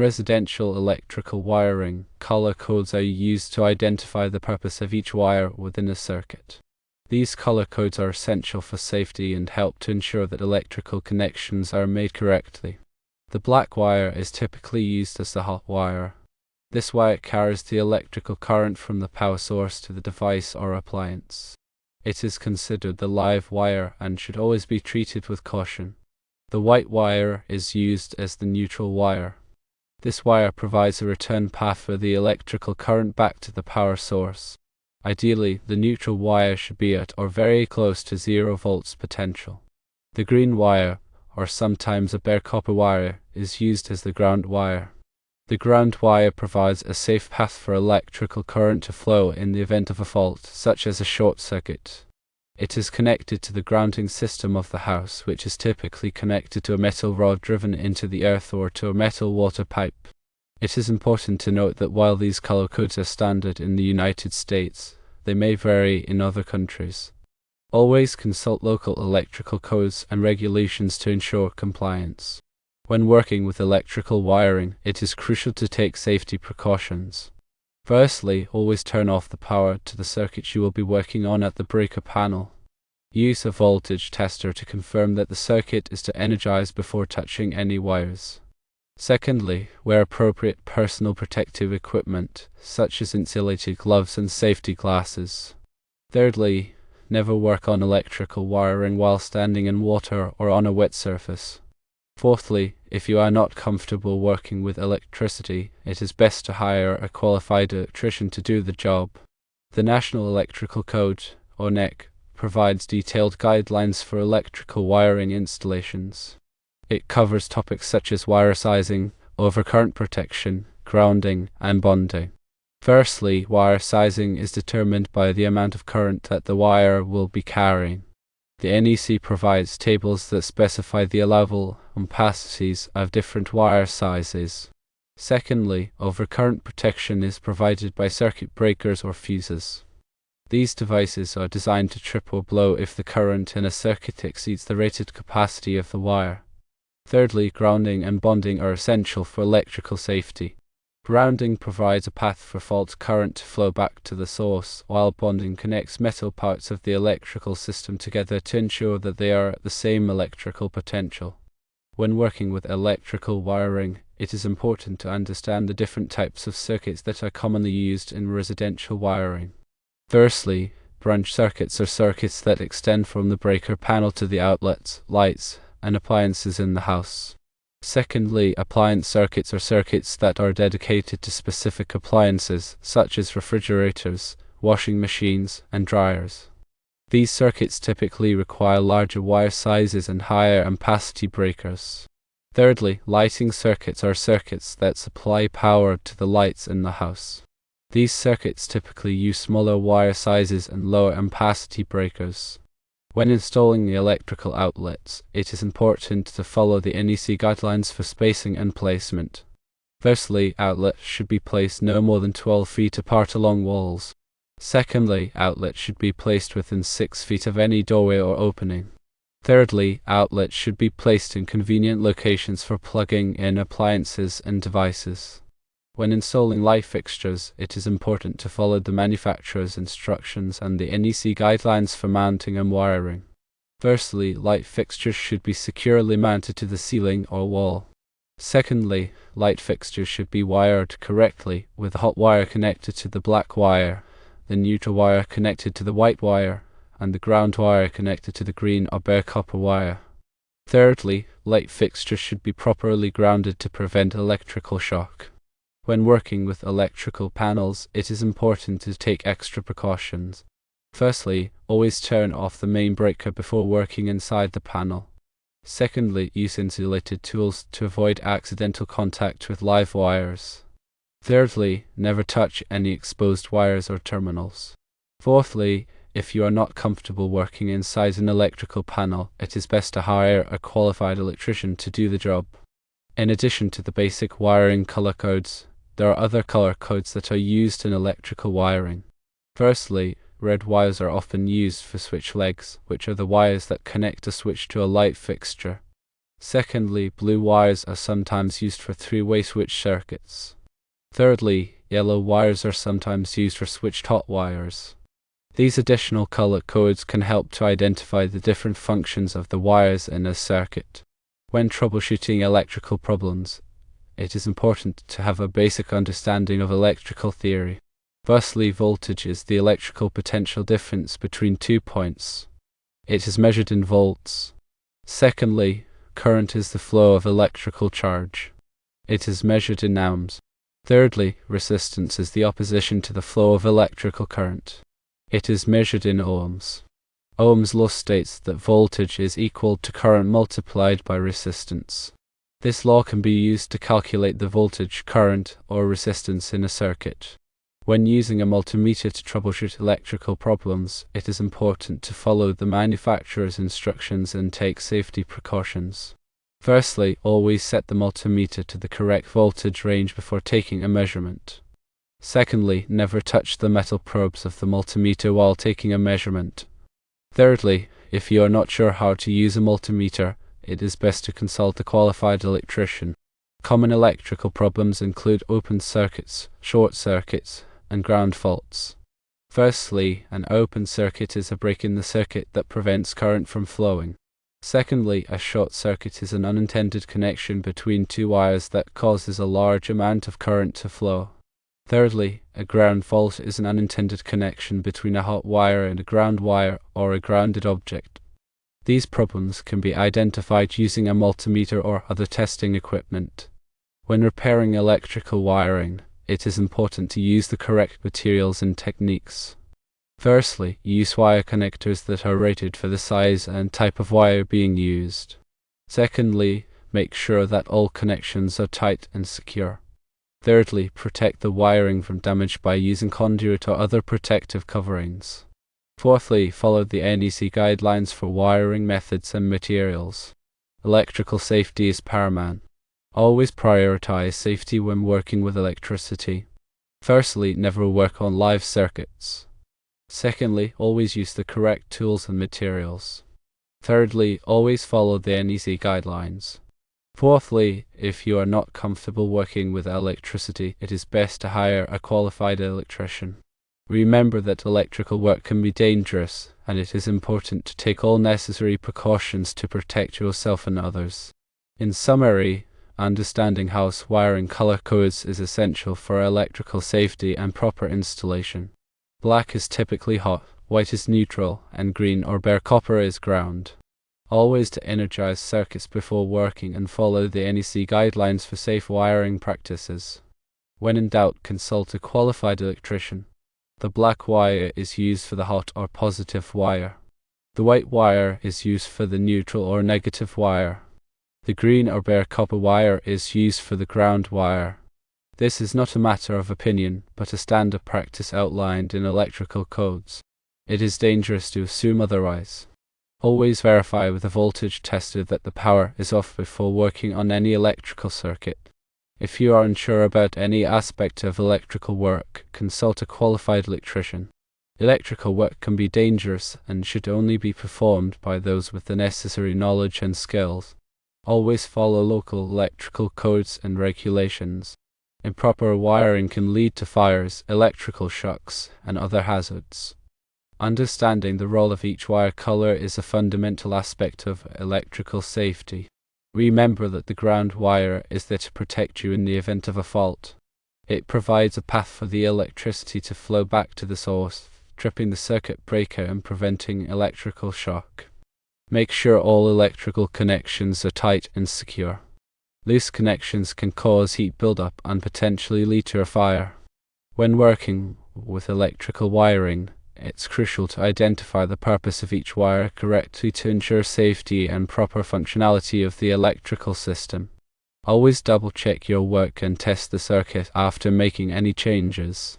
residential electrical wiring, color codes are used to identify the purpose of each wire within a circuit. These color codes are essential for safety and help to ensure that electrical connections are made correctly. The black wire is typically used as the hot wire. This wire carries the electrical current from the power source to the device or appliance. It is considered the live wire and should always be treated with caution. The white wire is used as the neutral wire. This wire provides a return path for the electrical current back to the power source. Ideally, the neutral wire should be at or very close to 0 volts potential. The green wire, or sometimes a bare copper wire, is used as the ground wire. The ground wire provides a safe path for electrical current to flow in the event of a fault, such as a short circuit. It is connected to the grounding system of the house, which is typically connected to a metal rod driven into the earth or to a metal water pipe. It is important to note that while these color codes are standard in the United States, they may vary in other countries. Always consult local electrical codes and regulations to ensure compliance. When working with electrical wiring, it is crucial to take safety precautions. Firstly, always turn off the power to the circuit you will be working on at the breaker panel. Use a voltage tester to confirm that the circuit is de-energized before touching any wires. Secondly, wear appropriate personal protective equipment, such as insulated gloves and safety glasses. Thirdly, never work on electrical wiring while standing in water or on a wet surface. Fourthly, if you are not comfortable working with electricity, it is best to hire a qualified electrician to do the job. The National Electrical Code, or NEC, provides detailed guidelines for electrical wiring installations. It covers topics such as wire sizing, overcurrent protection, grounding, and bonding. Firstly, wire sizing is determined by the amount of current that the wire will be carrying. The NEC provides tables that specify the allowable ampacities of different wire sizes. Secondly, overcurrent protection is provided by circuit breakers or fuses. These devices are designed to trip or blow if the current in a circuit exceeds the rated capacity of the wire. Thirdly, grounding and bonding are essential for electrical safety. Grounding provides a path for fault current to flow back to the source, while bonding connects metal parts of the electrical system together to ensure that they are at the same electrical potential. When working with electrical wiring, it is important to understand the different types of circuits that are commonly used in residential wiring. Firstly, branch circuits are circuits that extend from the breaker panel to the outlets, lights, and appliances in the house. Secondly, appliance circuits are circuits that are dedicated to specific appliances, such as refrigerators, washing machines, and dryers. These circuits typically require larger wire sizes and higher ampacity breakers. Thirdly, lighting circuits are circuits that supply power to the lights in the house. These circuits typically use smaller wire sizes and lower ampacity breakers. When installing the electrical outlets, it is important to follow the NEC guidelines for spacing and placement. Firstly, outlets should be placed no more than 12 feet apart along walls. Secondly, outlets should be placed within 6 feet of any doorway or opening. Thirdly, outlets should be placed in convenient locations for plugging in appliances and devices. When installing light fixtures, it is important to follow the manufacturer's instructions and the NEC guidelines for mounting and wiring. Firstly, light fixtures should be securely mounted to the ceiling or wall. Secondly, light fixtures should be wired correctly, with the hot wire connected to the black wire, the neutral wire connected to the white wire, and the ground wire connected to the green or bare copper wire. Thirdly, light fixtures should be properly grounded to prevent electrical shock. When working with electrical panels, it is important to take extra precautions. Firstly, always turn off the main breaker before working inside the panel. Secondly, use insulated tools to avoid accidental contact with live wires. Thirdly, never touch any exposed wires or terminals. Fourthly, if you are not comfortable working inside an electrical panel, it is best to hire a qualified electrician to do the job. In addition to the basic wiring color codes, there are other color codes that are used in electrical wiring. Firstly, red wires are often used for switch legs, which are the wires that connect a switch to a light fixture. Secondly, blue wires are sometimes used for three-way switch circuits. Thirdly, yellow wires are sometimes used for switched hot wires. These additional color codes can help to identify the different functions of the wires in a circuit. When troubleshooting electrical problems, it is important to have a basic understanding of electrical theory. Firstly, voltage is the electrical potential difference between 2 points. It is measured in volts. Secondly, current is the flow of electrical charge. It is measured in ohms. Thirdly, resistance is the opposition to the flow of electrical current. It is measured in ohms. Ohm's law states that voltage is equal to current multiplied by resistance. This law can be used to calculate the voltage, current, or resistance in a circuit. When using a multimeter to troubleshoot electrical problems, it is important to follow the manufacturer's instructions and take safety precautions. Firstly, always set the multimeter to the correct voltage range before taking a measurement. Secondly, never touch the metal probes of the multimeter while taking a measurement. Thirdly, if you are not sure how to use a multimeter, it is best to consult a qualified electrician. Common electrical problems include open circuits, short circuits, and ground faults. Firstly, an open circuit is a break in the circuit that prevents current from flowing. Secondly, a short circuit is an unintended connection between two wires that causes a large amount of current to flow. Thirdly, a ground fault is an unintended connection between a hot wire and a ground wire or a grounded object. These problems can be identified using a multimeter or other testing equipment. When repairing electrical wiring, it is important to use the correct materials and techniques. Firstly, use wire connectors that are rated for the size and type of wire being used. Secondly, make sure that all connections are tight and secure. Thirdly, protect the wiring from damage by using conduit or other protective coverings. Fourthly, follow the NEC guidelines for wiring methods and materials. Electrical safety is paramount. Always prioritize safety when working with electricity. Firstly, never work on live circuits. Secondly, always use the correct tools and materials. Thirdly, always follow the NEC guidelines. Fourthly, if you are not comfortable working with electricity, it is best to hire a qualified electrician. Remember that electrical work can be dangerous, and it is important to take all necessary precautions to protect yourself and others. In summary, understanding house wiring color codes is essential for electrical safety and proper installation. Black is typically hot, white is neutral, and green or bare copper is ground. Always de-energize circuits before working and follow the NEC guidelines for safe wiring practices. When in doubt, consult a qualified electrician. The black wire is used for the hot or positive wire. The white wire is used for the neutral or negative wire. The green or bare copper wire is used for the ground wire. This is not a matter of opinion, but a standard practice outlined in electrical codes. It is dangerous to assume otherwise. Always verify with a voltage tester that the power is off before working on any electrical circuit. If you are unsure about any aspect of electrical work, consult a qualified electrician. Electrical work can be dangerous and should only be performed by those with the necessary knowledge and skills. Always follow local electrical codes and regulations. Improper wiring can lead to fires, electrical shocks, and other hazards. Understanding the role of each wire color is a fundamental aspect of electrical safety. Remember that the ground wire is there to protect you in the event of a fault. It provides a path for the electricity to flow back to the source, tripping the circuit breaker and preventing electrical shock. Make sure all electrical connections are tight and secure. Loose connections can cause heat buildup and potentially lead to a fire. When working with electrical wiring, it's crucial to identify the purpose of each wire correctly to ensure safety and proper functionality of the electrical system. Always double-check your work and test the circuit after making any changes.